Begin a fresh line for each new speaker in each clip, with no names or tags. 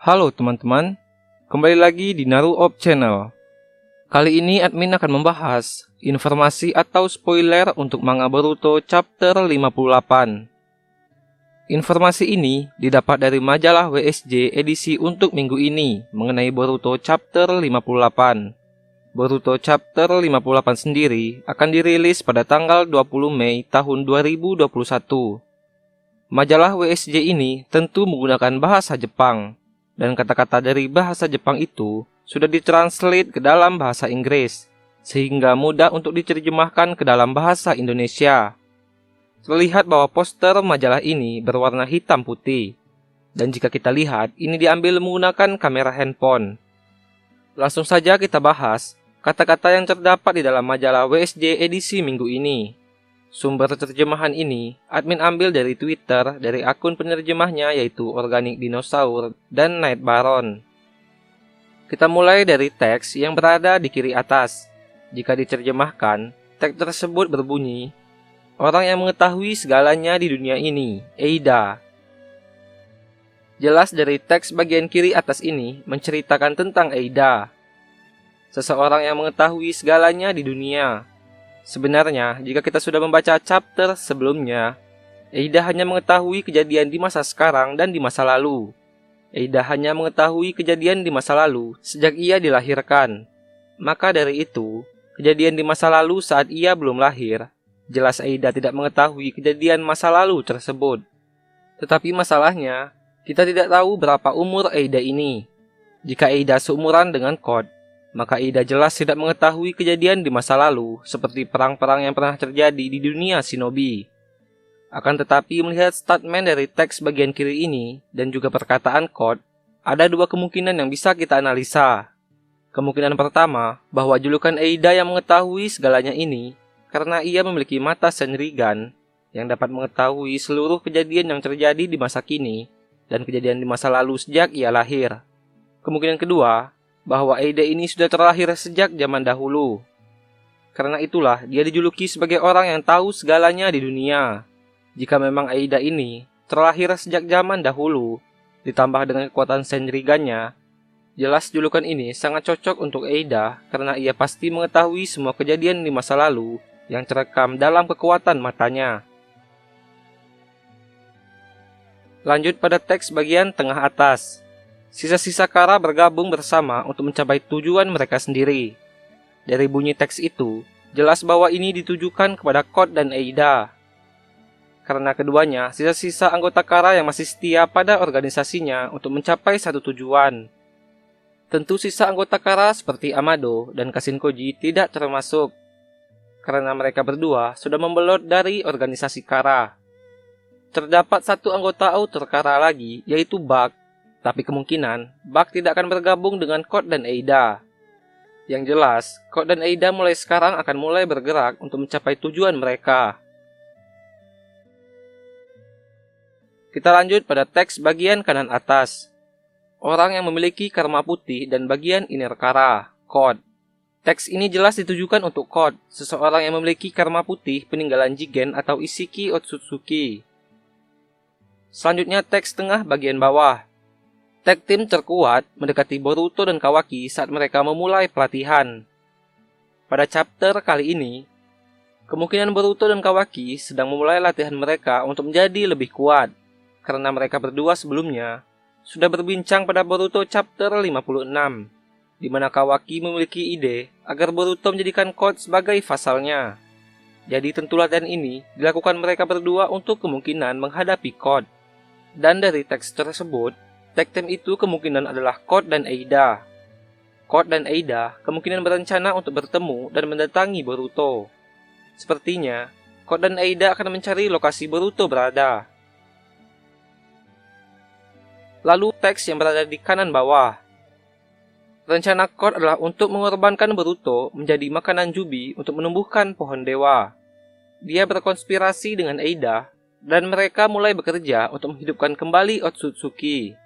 Halo teman-teman, kembali lagi di Naruop Channel. Kali ini admin akan membahas informasi atau spoiler untuk manga Boruto chapter 58. Informasi ini didapat dari majalah WSJ edisi untuk minggu ini mengenai Boruto chapter 58. Boruto chapter 58 sendiri akan dirilis pada tanggal 20 Mei tahun 2021. Majalah WSJ ini tentu menggunakan bahasa Jepang, dan kata-kata dari bahasa Jepang itu sudah ditranslate ke dalam bahasa Inggris, sehingga mudah untuk diterjemahkan ke dalam bahasa Indonesia. Terlihat bahwa poster majalah ini berwarna hitam putih, dan jika kita lihat, ini diambil menggunakan kamera handphone. Langsung saja kita bahas kata-kata yang terdapat di dalam majalah WSJ edisi minggu ini. Sumber terjemahan ini admin ambil dari Twitter dari akun penerjemahnya yaitu Organic Dinosaur dan Night Baron. Kita mulai dari teks yang berada di kiri atas. Jika diterjemahkan, teks tersebut berbunyi, "Orang yang mengetahui segalanya di dunia ini, Eida." Jelas dari teks bagian kiri atas ini menceritakan tentang Eida, seseorang yang mengetahui segalanya di dunia. Sebenarnya, jika kita sudah membaca chapter sebelumnya, Eida hanya mengetahui kejadian di masa sekarang dan di masa lalu. Eida hanya mengetahui kejadian di masa lalu sejak ia dilahirkan. Maka dari itu, kejadian di masa lalu saat ia belum lahir, jelas Eida tidak mengetahui kejadian masa lalu tersebut. Tetapi masalahnya, kita tidak tahu berapa umur Eida ini. Jika Eida seumuran dengan Code, maka Eida jelas tidak mengetahui kejadian di masa lalu seperti perang-perang yang pernah terjadi di dunia shinobi. Akan tetapi melihat statement dari teks bagian kiri ini dan juga perkataan Code, ada dua kemungkinan yang bisa kita analisa. Kemungkinan pertama, bahwa julukan Eida yang mengetahui segalanya ini karena ia memiliki mata Shenrigan yang dapat mengetahui seluruh kejadian yang terjadi di masa kini dan kejadian di masa lalu sejak ia lahir. Kemungkinan kedua, bahwa Eida ini sudah terlahir sejak zaman dahulu. Karena itulah dia dijuluki sebagai orang yang tahu segalanya di dunia. Jika memang Eida ini terlahir sejak zaman dahulu, ditambah dengan kekuatan Shenrigannya, jelas julukan ini sangat cocok untuk Eida karena ia pasti mengetahui semua kejadian di masa lalu yang terekam dalam kekuatan matanya. Lanjut pada teks bagian tengah atas. Sisa-sisa kara bergabung bersama untuk mencapai tujuan mereka sendiri. Dari bunyi teks itu, jelas bahwa ini ditujukan kepada Code dan Eida. Karena keduanya, sisa-sisa anggota kara yang masih setia pada organisasinya untuk mencapai satu tujuan. Tentu sisa anggota kara seperti Amado dan Kashinkoji tidak termasuk, karena mereka berdua sudah membelot dari organisasi kara. Terdapat satu anggota outer kara lagi, yaitu Bug. Tapi kemungkinan, Bug tidak akan bergabung dengan Code dan Eida. Yang jelas, Code dan Eida mulai sekarang akan mulai bergerak untuk mencapai tujuan mereka. Kita lanjut pada teks bagian kanan atas. Orang yang memiliki karma putih dan bagian inner kara, Code. Teks ini jelas ditujukan untuk Code, seseorang yang memiliki karma putih peninggalan Jigen atau Isshiki Otsutsuki. Selanjutnya teks tengah bagian bawah. Tag tim terkuat mendekati Boruto dan Kawaki saat mereka memulai pelatihan. Pada chapter kali ini, kemungkinan Boruto dan Kawaki sedang memulai latihan mereka untuk menjadi lebih kuat, karena mereka berdua sebelumnya sudah berbincang pada Boruto chapter 56, di mana Kawaki memiliki ide agar Boruto menjadikan Code sebagai vasalnya. Jadi tentu latihan ini dilakukan mereka berdua untuk kemungkinan menghadapi Code. Dan dari teks tersebut, tag team itu kemungkinan adalah Code dan Eida. Code dan Eida kemungkinan berencana untuk bertemu dan mendatangi Boruto. Sepertinya, Code dan Eida akan mencari lokasi Boruto berada. Lalu teks yang berada di kanan bawah. Rencana Code adalah untuk mengorbankan Boruto menjadi makanan Jubi untuk menumbuhkan pohon dewa. Dia berkonspirasi dengan Eida dan mereka mulai bekerja untuk menghidupkan kembali Otsutsuki.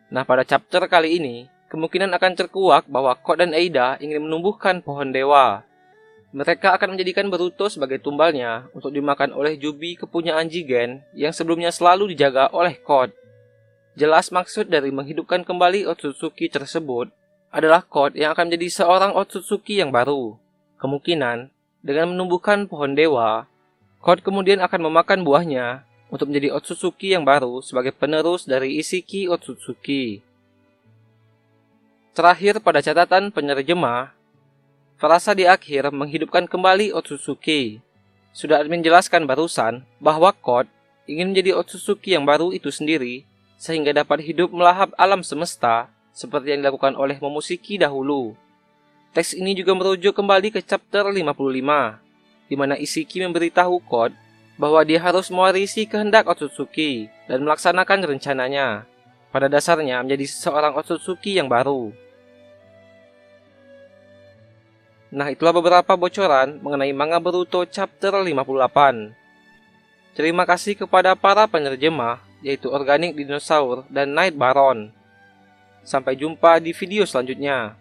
Nah, pada chapter kali ini, kemungkinan akan terkuak bahwa Code dan Eida ingin menumbuhkan pohon dewa. Mereka akan menjadikan Boruto sebagai tumbalnya untuk dimakan oleh Jubi kepunyaan Jigen yang sebelumnya selalu dijaga oleh Code. Jelas maksud dari menghidupkan kembali Otsutsuki tersebut adalah Code yang akan menjadi seorang Otsutsuki yang baru. Kemungkinan, dengan menumbuhkan pohon dewa, Code kemudian akan memakan buahnya untuk menjadi Otsutsuki yang baru sebagai penerus dari Isshiki Otsutsuki. Terakhir pada catatan penerjemah, frasa di akhir menghidupkan kembali Otsutsuki. Sudah admin jelaskan barusan bahwa Code ingin menjadi Otsutsuki yang baru itu sendiri sehingga dapat hidup melahap alam semesta seperti yang dilakukan oleh Momoshiki dahulu. Teks ini juga merujuk kembali ke chapter 55, di mana Isshiki memberitahu Code bahwa dia harus mewarisi kehendak Otsutsuki dan melaksanakan rencananya. Pada dasarnya menjadi seorang Otsutsuki yang baru. Nah, itulah beberapa bocoran mengenai manga Boruto chapter 58. Terima kasih kepada para penerjemah, yaitu Organic Dinosaur dan Night Baron. Sampai jumpa di video selanjutnya.